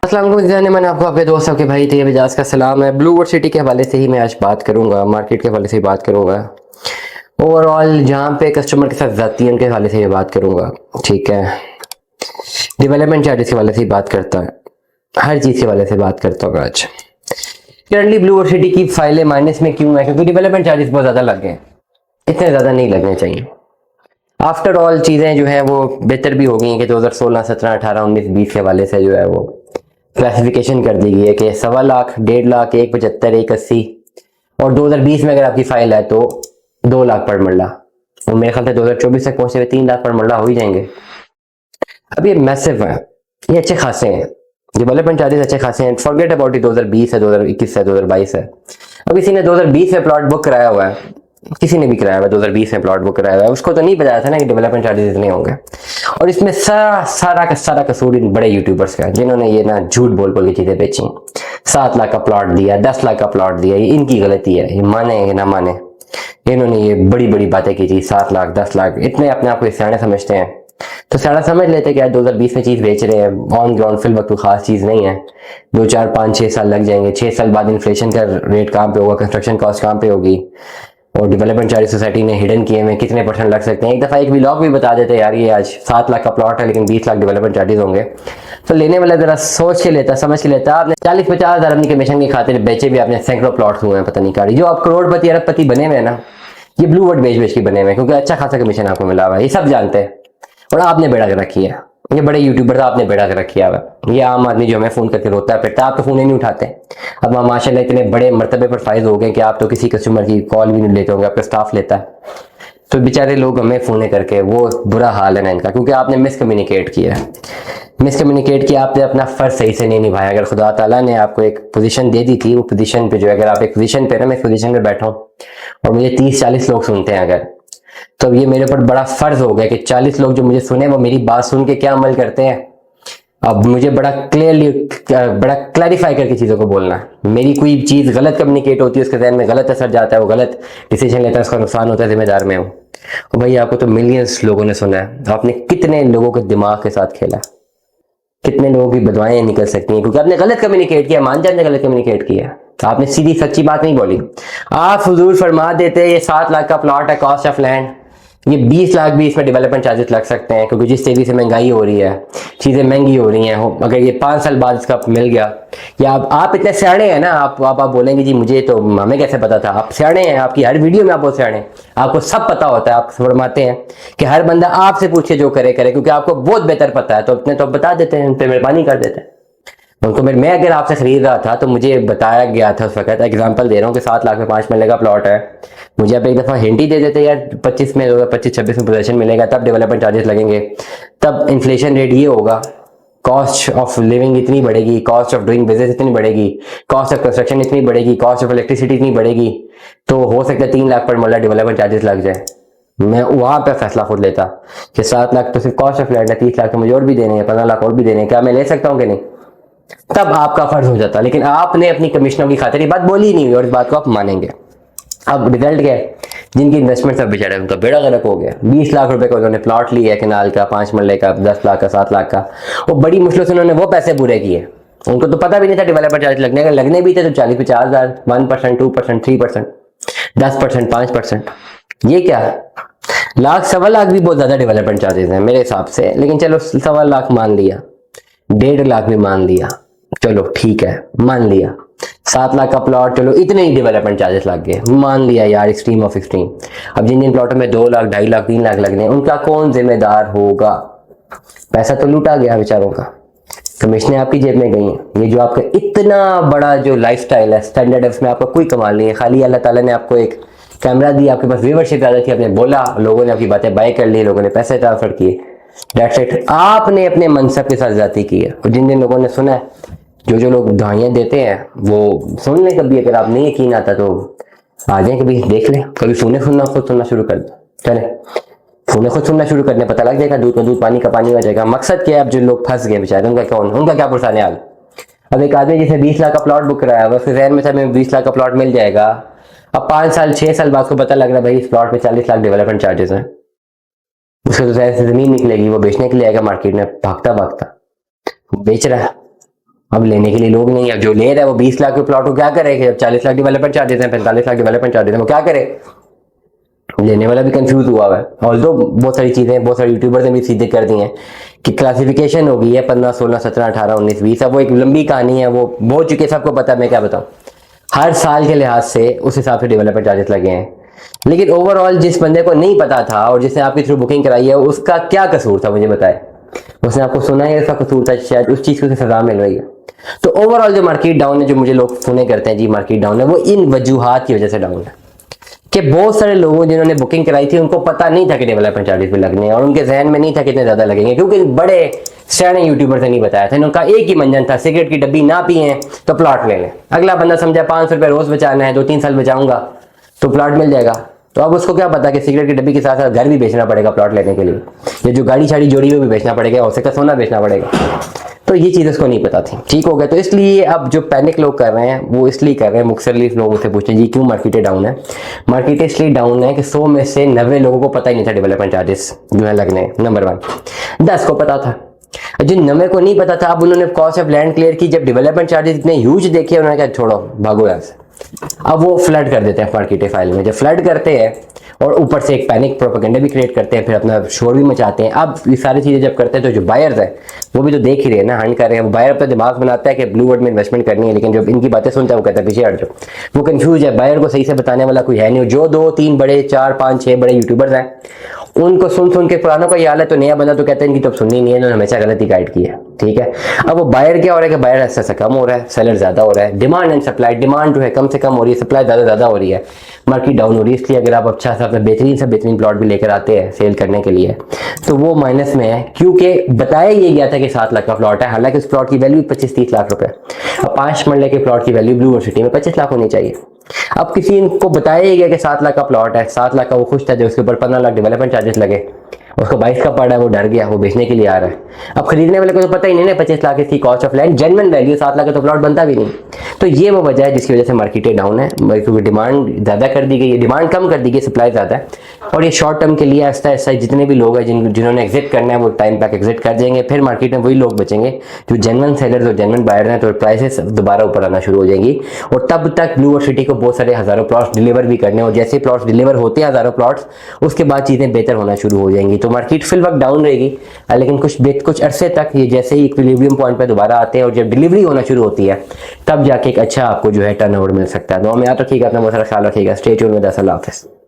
अस्सलाम वालेकुम जाने मैंने आपको आपके दोस्त आपके भाई तैयब एजाज का सलाम है। ब्लू वर्ल्ड सिटी के हवाले से ही मैं आज बात करूंगा, मार्केट के हवाले से ही बात करूंगा, ओवरऑल जहाँ पे कस्टमर के साथ जातियन के हवाले से ही बात करूंगा। ठीक है, डेवलपमेंट चार्जेस के हवाले से ही बात करता है, हर चीज़ के हवाले से बात करता हूँ आज। करंटली ब्लू वर्ल्ड सिटी की फाइलें माइनस में क्यों है? क्योंकि डेवलपमेंट चार्जेस बहुत ज़्यादा लग गए, इतने ज़्यादा नहीं लगने चाहिए। आफ्टर ऑल चीज़ें जो है वो बेहतर भी हो गई हैं कि 2016, 17, 18, 19, 20 के हवाले से जो है वो क्लासिफिकेशन कर दी गई है कि 1.25 लाख, 1.5 लाख, 1.75, 1.80 और 2020 में अगर आपकी फाइल है तो 2 लाख पर मरला, और मेरे ख्याल से 2024 तक पहुंचते हुए 3 लाख पर मरला हो ही जाएंगे। अब ये मैसिव है, ये अच्छे खासे हैं, डेवलपमेंट चार्जेस अच्छे खासे हैं। फॉरगेट अबाउट 2020 है, 2021 है, 2022 है। अब किसी ने 2020 में प्लॉट बुक कराया हुआ है, किसी ने भी कराया हुआ है 2020 में प्लॉट बुक कराया हुआ है, उसको तो नहीं बताया था ना कि डेवलपमेंट चार्जेस इतने होंगे। और इसमें सारा कसूर इन बड़े यूट्यूबर्स का है जिन्होंने ये ना झूठ बोल बोल के चीजें बेची। 7 लाख का प्लॉट दिया, 10 लाख का प्लॉट दिया, ये इनकी गलती है, ये माने या ना माने, इन्होंने ये बड़ी बड़ी बातें की थी। 7 लाख, 10 लाख, इतने अपने आप को सियाने समझते हैं तो सारा समझ लेते कि यार 2020 में चीज बेच रहे हैं, ऑन ग्राउंड फिल वक्त कोई खास चीज नहीं है। 2, 4, 5, 6 साल लग जाएंगे, 6 साल बाद इन्फ्लेशन का रेट कहाँ पे होगा, कंस्ट्रक्शन कॉस्ट कहाँ पे होगी, और डेवलपमेंट चार्जेस सोसाइटी ने हिडन किए हैं कितने % लग सकते हैं। एक दफा एक व्लॉग भी बता देते यार ये आज 7 लाख का प्लॉट है लेकिन 20 लाख डेवलपमेंट चार्जेस होंगे, तो लेने वाला जरा सोच के लेता, समझ के लेता। आपने 40-50 हज़ार अपनी कमीशन की खातिर बेचे भी, आपने सैकड़ों प्लॉट हुए हैं पता नहीं कारी। जो आप करोड़पति अरबपति बने हुए हैं ना, ये ब्लू वर्ड बेच बेच के बने हुए हैं, क्योंकि अच्छा खासा कमीशन आपको मिला हुआ है, ये सब जानते हैं। और आपने बेड़ा कर रखी है, ये बड़े यूट्यूबर था, आपने बेड़ा कर रखा है। ये आम आदमी जो हमें फोन करके रोता है फिरता, आप तो फोन ही नहीं उठाते। अब आप माशाल्लाह इतने बड़े मर्तबे पर फाइज हो गए कि आप तो किसी कस्टमर की कॉल भी नहीं लेते होंगे, आपका स्टाफ लेता है। तो बेचारे लोग हमें फोन करके, वो बुरा हाल है ना इनका, क्योंकि आपने मिसकम्युनिकेट किया है। मिसकम्युनिकेट किया, आपने अपना फर्ज सही से नहीं निभाया। अगर खुदा ताला ने आपको एक पोजीशन दे दी थी, वो पोजीशन पे जो है, अगर आप एक पोजीशन पे ना, मैं इस पोजीशन पे बैठा हूँ और मुझे 30-40 लोग सुनते हैं अगर, तो ये मेरे ऊपर बड़ा फर्ज हो गया कि 40 लोग जो मुझे सुने वो मेरी बात सुन के क्या अमल करते हैं। अब मुझे बड़ा क्लियरली, बड़ा क्लैरिफाई करके चीज़ों को बोलना है। मेरी कोई चीज़ गलत कम्युनिकेट होती है, उसके जहन में गलत असर जाता है, वो गलत डिसीजन लेता है, उसका नुकसान होता है, जिम्मेदार मैं हूँ। और भाई आपको तो मिलियंस लोगों ने सुना है, आपने कितने लोगों के दिमाग के साथ खेला, कितने लोगों की बदवाएं निकल सकती हैं क्योंकि आपने गलत कम्युनिकेट किया। मान जाते गलत कम्युनिकेट किया, तो आपने सीधी सच्ची बात नहीं बोली। आप हुजूर फरमा देते ये 7 लाख का प्लॉट है, कॉस्ट ऑफ लैंड, ये 20 लाख भी इसमें डेवलपमेंट चार्जेस लग सकते हैं, क्योंकि जिस तेजी से महंगाई हो रही है, चीज़ें महंगी हो रही हैं। अगर ये 5 साल बाद इसका मिल गया, या आप इतने सियाणे हैं ना, आप बोलेंगे जी मुझे तो, हमें कैसे पता था। आप सियाणे हैं, आपकी हर वीडियो में आप बहुत सियाणे हैं, आपको सब पता होता है। आप फरमाते हैं कि हर बंदा आपसे पूछे जो करे करे, क्योंकि आपको बहुत बेहतर पता है, तो अपने तो बता देते हैं, उन पर मेहरबानी कर देते हैं। उनको मैं अगर आपसे खरीद रहा था तो मुझे बताया गया था उस वक्त, एग्जांपल दे रहा हूँ कि 7 लाख में 5 मरले का प्लॉट है, मुझे आप एक दफा हिंट ही दे देते यार 25 में 25-26 में पोजीशन मिलेगा, तब डेवलपमेंट चार्जेस लगेंगे, तब इन्फ्लेशन रेट ये होगा, कॉस्ट ऑफ लिविंग इतनी बढ़ेगी, कॉस्ट ऑफ डूइंग बिजनेस इतनी बढ़ेगी, कॉस्ट ऑफ कंस्ट्रक्शन इतनी बढ़ेगी, कॉस्ट ऑफ इलेक्ट्रिसिटी इतनी बढ़ेगी, तो हो सकता है 3 लाख पर मरला डेवलपमेंट चार्जेस लग जाए। मैं वहां पे फैसला खुद लेता कि 7 लाख तो सिर्फ कॉस्ट ऑफ लैंड है, 30 लाख तो मुझे और भी देने हैं, 15 लाख और भी देने हैं, क्या मैं ले सकता हूँ कि नहीं? तब आपका फर्ज हो जाता। लेकिन आपने अपनी कमिश्नरों की खातिर ये बात बोली ही नहीं हुई, और इस बात को आप मानेंगे। अब रिजल्ट क्या है? जिनकी इन्वेस्टमेंट सब बेचारे, उनका बेड़ा गर्क हो गया। 20 लाख रुपए का उन्होंने प्लॉट लिया कैनाल का, 5 मरले का, 10 लाख का, 7 लाख का, वो बड़ी मुश्किल से उन्होंने वो पैसे पूरे किए। उनको तो पता भी नहीं था डेवलपर चार्ज लगने का, लगने भी थे तो 40-50 हज़ार, 1%, 2%, 3%, 10%, 5%। ये क्या है? लाख, 1.25 लाख भी बहुत ज्यादा डेवलपमेंट चार्जेस हैं मेरे हिसाब से, लेकिन चलो 1.25 लाख मान लिया, 1.5 लाख भी मान लिया, चलो ठीक है मान लिया। 7 लाख का प्लॉट, चलो इतने ही डेवलपमेंट चार्जेस लग गए, मान लिया यार, एक्सट्रीम ऑफ एक्सट्रीम। अब जिन जिन प्लॉटों में 2 लाख, 2.5 लाख, 3 लाख लगने, उनका कौन जिम्मेदार होगा? पैसा तो लूटा गया बेचारों का, कमीशनें आपकी जेब में गई हैं। ये जो आपका इतना बड़ा जो लाइफस्टाइल है, स्टैंडर्ड है, उसमें आपका कोई कमाल नहीं है। खाली अल्लाह ताला ने आपको एक कैमरा दिया, आपके पास व्यूवरशिप ज़्यादा थी, आपने बोला, लोगों ने आपकी बातें बाय कर ली, लोगों ने पैसे ट्रांसफर किए, दैट्स इट। आपने अपने मनसब के साथ जाती की है। और जिन जिन लोगों ने सुना है, जो लोग दवाइयाँ देते हैं वो सुन लें कभी, अगर आप नहीं यकीन आता तो आ जाए कभी देख लें, कभी सुनना खुद सुनना शुरू कर दो, चले खुद सुनना शुरू करने, पता लग जाएगा, दूध का दूध पानी का पानी हो जाएगा। मकसद क्या है? अब जो लोग फंस गए बेचारे, उनका क्या पुरसाने हाल। अब एक आदमी जिसे 20 लाख का प्लॉट बुक कराया हुआ, उसके जहन में था मैं 20 लाख का प्लॉट मिल जाएगा। अब 5 साल 6 साल बाद को पता लग रहा है भाई इस प्लॉट में 40 लाख डेवलपमेंट चार्जेस हैं। उसके तो जहन से जमीन निकलेगी, वो बेचने के लिए आएगा मार्केट में भागता भागता, बेच रहा है। अब लेने के लिए लोग नहीं है। जो ले रहा है वो 20 लाख के प्लॉट को क्या करेगा, जब 40 लाख डेवलपर चार्जेस हैं, 45 लाख डेवलपर चार्जेस हैं, वो क्या करे? लेने वाला भी कंफ्यूज हुआ है। ऑल्दो बहुत सारी चीजें, बहुत सारे यूट्यूबर्स ने भी सीधे कर दी हैं कि क्लासिफिकेशन हो गई है 15, 16, 17, 18, 19, 20। अब वो एक लंबी कहानी है, वो हो चुकी है, सबको पता है। मैं क्या बताऊं, हर साल के लिहाज से उस हिसाब से डेवलपर चार्जेस लगे हैं। लेकिन ओवरऑल जिस बंदे को नहीं पता था और जिसने आपके थ्रू बुकिंग कराई है, उसका क्या कसूर था मुझे बताए? उसने आपको सुना है उसका कसूर था, शायद उस चीज को उसे सजा मिल रही है। तो ओवरऑल जो मार्केट डाउन है, जो मुझे लोग सुने करते हैं जी मार्केट डाउन है, वो इन वजूहात की वजह से डाउन है कि बहुत सारे लोगों जिन्होंने बुकिंग कराई थी उनको पता नहीं था कि डेवलपमेंट चार्जेस भी लगने हैं, और उनके जहन में नहीं था कितने ज्यादा लगेंगे, क्योंकि बड़े सियाने यूट्यूबर से नहीं बताया था। उनका एक ही मंजन था, सिगरेट की डब्बी ना पिए तो प्लॉट ले लें। अगला बंदा समझा 500 रुपये रोज बचाना है, 2-3 साल बचाऊंगा तो प्लॉट मिल जाएगा। तो अब उसको क्या पता कि सिगरेट की डब्बी के साथ साथ घर भी बेचना पड़ेगा प्लॉट लेने के लिए, या जो गाड़ी शाड़ी जोड़ी वो भी बेचना पड़ेगा, और उसका सोना बेचना पड़ेगा। तो ये चीज़ उसको नहीं पता थी। ठीक हो गया। तो इसलिए अब जो पैनिक लोग कर रहे हैं वो इसलिए कर रहे हैं, मुख्तलिफ लोगों से पूछते हैं जी क्यों मार्केटें डाउन है। मार्केट इसलिए डाउन है कि 100 में से 90 लोगों को पता ही नहीं था डेवलपमेंट चार्जेस जो है लगने हैं। नंबर 1। 10 को पता था। जिन 90 को नहीं पता था, अब उन्होंने कॉस्ट ऑफ लैंड क्लियर की, जब डेवलपमेंट चार्जेस इतने ह्यूज देखे, उन्होंने कहा छोड़ो भागो यहाँ से। अब वो फ्लड कर देते हैं मार्केट फाइल में। जब फ्लड करते हैं और ऊपर से एक पैनिक प्रोपेगेंडा भी क्रिएट करते हैं, फिर अपना शोर भी मचाते हैं। अब ये सारी चीजें जब करते हैं तो जो बायर्स हैं वो भी तो देख ही रहे हैं ना, हंड कर रहे हैं। बायर अपना दिमाग बनाता है कि ब्लू वर्ड में इन्वेस्टमेंट करनी है, लेकिन जब इनकी बातें सुनता है वो कहता है पीछे हट जाओ। वो कंफ्यूज है, बायर को सही से बताने वाला कोई है नहीं। जो 2-3 बड़े 4-5-6 बड़े यूट्यूबर्स हैं उनको सुन के पुरानों का हाल है, तो नया बंदा तो कहते हैं इनकी तो सुननी नहीं है, इन्होंने हमेशा गलत ही गाइड की है। ठीक है। अब वो बायर क्या हो रहा है कि बायर ऐसा सा कम हो रहा है, सेलर ज्यादा हो रहा है। डिमांड एंड सप्लाई, डिमांड जो है कम से कम हो रही है, सप्लाई ज्यादा हो रही है, मार्केट डाउन हो रही है। इसलिए अगर आप अच्छा सा बेहतरीन से बेहतरीन प्लॉट भी लेकर आते हैं सेल करने के लिए तो वो माइनस में है, क्योंकि बताया ये गया था कि 7 लाख का प्लॉट है, हालांकि उस प्लॉट की वैल्यू 25-30 लाख रुपए। अब 5 मरले के प्लॉट की वैल्यू ब्लू सिटी में 25 लाख होनी चाहिए। अब किसी को बताया ही गया कि 7 लाख का प्लॉट है, 7 लाख का वो खुश था, जब उसके ऊपर 15 लाख डेवलपमेंट चार्जेस लगे, उसको 22 का पड़ा है, वो डर गया, वो बेचने के लिए आ रहा है। अब खरीदने वाले को तो पता ही नहीं ना 25 लाख इसकी cost of land, genuine value 7 lakh का तो प्लॉट बनता भी नहीं। तो ये वो वजह है जिसकी वजह से मार्केटें डाउन है, क्योंकि डिमांड ज्यादा कर दी गई है, डिमांड कम कर दी गई, सप्लाई ज्यादा है। और ये शॉर्ट टर्म के लिए ऐसा ऐसा जितने भी लोग हैं जिन्होंने एग्जिट करना है वो टाइम तक एग्जिट कर जाएंगे। फिर मार्केट में वही लोग बचेंगे जो जेन्युइन सेलर्स और जेन्युइन बायर हैं, तो प्राइसेस दोबारा ऊपर आना शुरू हो जाएंगी। और तब तक ब्लू और सिटी को बहुत सारे हजारों प्लॉट्स डिलीवर भी करने, और जैसे प्लॉट्स डिलीवर होते हैं हजारों प्लॉट्स, उसके बाद चीजें बेहतर होना शुरू हो जाएंगी। तो मार्केट फिल वक्त डाउन रहेगी, लेकिन कुछ अरसे तक ये जैसे ही इक्विलिब्रियम पॉइंट पे दोबारा आते हैं और जब डिलीवरी होना शुरू होती है तब जाके एक अच्छा आपको जो है टर्नओवर मिल सकता है। दुआ में याद रखिएगा, अपना बहुत सारा ख्याल रखिएगा। Stay tuned with us. अल्लाह हाफिज़।